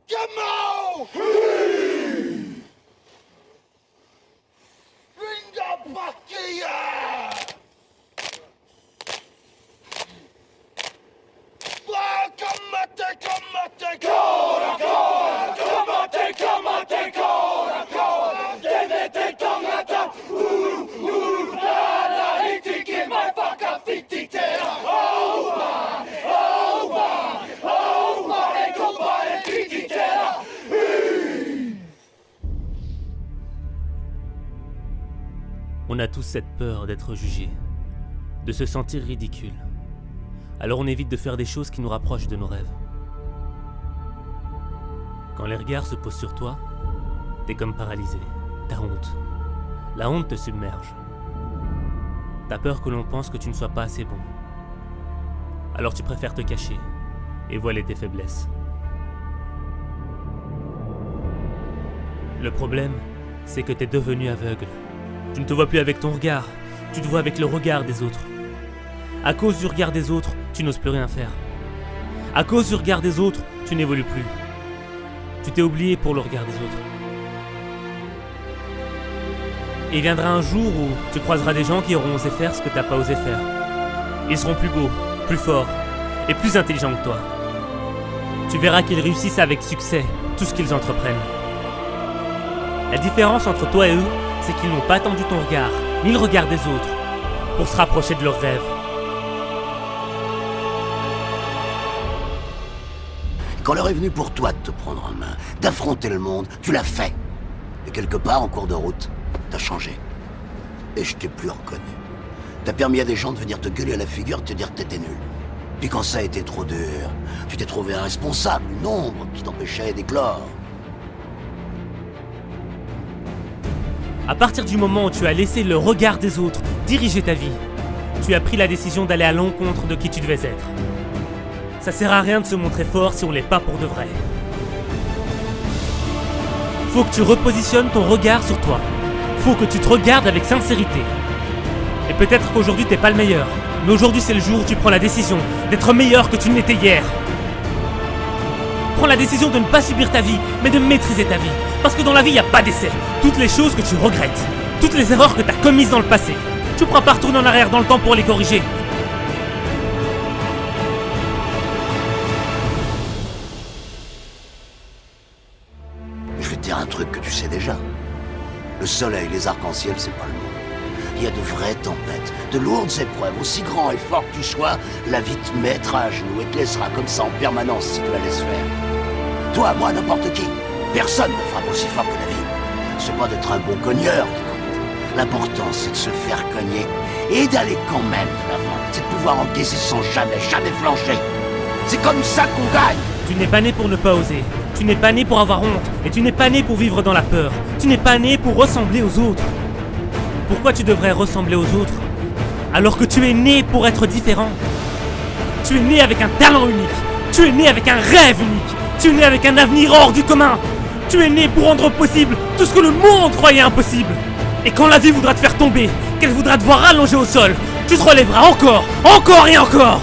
Come Ringa Bakia! Comate, cora, cora, comate, cora, cora, tenete tongata, la hitiki, my fuck up, titera, over, et compare, titera. On a tous cette peur d'être jugé, de se sentir ridicule. Alors on évite de faire des choses qui nous rapprochent de nos rêves. Quand les regards se posent sur toi, t'es comme paralysé, t'as honte. La honte te submerge. T'as peur que l'on pense que tu ne sois pas assez bon. Alors tu préfères te cacher et voiler tes faiblesses. Le problème, c'est que t'es devenu aveugle. Tu ne te vois plus avec ton regard, tu te vois avec le regard des autres. À cause du regard des autres, tu n'oses plus rien faire. À cause du regard des autres, tu n'évolues plus. Tu t'es oublié pour le regard des autres. Et viendra un jour où tu croiseras des gens qui auront osé faire ce que tu n'as pas osé faire. Ils seront plus beaux, plus forts et plus intelligents que toi. Tu verras qu'ils réussissent avec succès tout ce qu'ils entreprennent. La différence entre toi et eux, c'est qu'ils n'ont pas attendu ton regard, ni le regard des autres, pour se rapprocher de leurs rêves. Quand l'heure est venue pour toi de te prendre en main, d'affronter le monde, tu l'as fait. Et quelque part, en cours de route, t'as changé. Et je t'ai plus reconnu. T'as permis à des gens de venir te gueuler à la figure, te dire que t'étais nul. Puis quand ça a été trop dur, tu t'es trouvé un responsable, une ombre qui t'empêchait d'éclore. À partir du moment où tu as laissé le regard des autres diriger ta vie, tu as pris la décision d'aller à l'encontre de qui tu devais être. Ça sert à rien de se montrer fort si on l'est pas pour de vrai. Faut que tu repositionnes ton regard sur toi. Faut que tu te regardes avec sincérité. Et peut-être qu'aujourd'hui t'es pas le meilleur, mais aujourd'hui c'est le jour où tu prends la décision d'être meilleur que tu ne l'étais hier. Prends la décision de ne pas subir ta vie, mais de maîtriser ta vie. Parce que dans la vie, il n'y a pas d'essai. Toutes les choses que tu regrettes, toutes les erreurs que tu as commises dans le passé, tu ne pourras pas retourner en arrière dans le temps pour les corriger. Je vais te dire un truc que tu sais déjà. Le soleil, les arcs-en-ciel, c'est pas le monde. Il y a de vraies tempêtes, de lourdes épreuves. Aussi grand et fort que tu sois, la vie te mettra à genoux et te laissera comme ça en permanence si tu la laisses faire. Toi, moi, n'importe qui. Personne ne frappe aussi fort que la vie. C'est pas d'être un bon cogneur qui compte. L'important, c'est de se faire cogner et d'aller quand même de l'avant. C'est de pouvoir encaisser sans jamais flancher. C'est comme ça qu'on gagne. Tu n'es pas né pour ne pas oser. Tu n'es pas né pour avoir honte. Et tu n'es pas né pour vivre dans la peur. Tu n'es pas né pour ressembler aux autres. Pourquoi tu devrais ressembler aux autres alors que tu es né pour être différent? Tu es né avec un talent unique. Tu es né avec un rêve unique. Tu es né avec un avenir hors du commun. Tu es né pour rendre possible tout ce que le monde croyait impossible. Et quand la vie voudra te faire tomber, qu'elle voudra te voir allongé au sol, tu te relèveras encore et encore.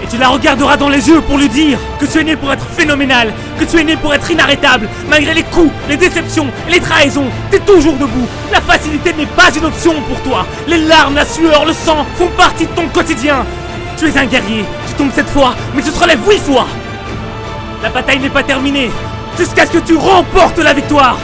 Et tu la regarderas dans les yeux pour lui dire que tu es né pour être phénoménal, que tu es né pour être inarrêtable. Malgré les coups, les déceptions et les trahisons, t'es toujours debout. La facilité n'est pas une option pour toi. Les larmes, la sueur, le sang font partie de ton quotidien. Tu es un guerrier, tu tombes 7 fois, mais tu te relèves 8 fois. La bataille n'est pas terminée, jusqu'à ce que tu remportes la victoire.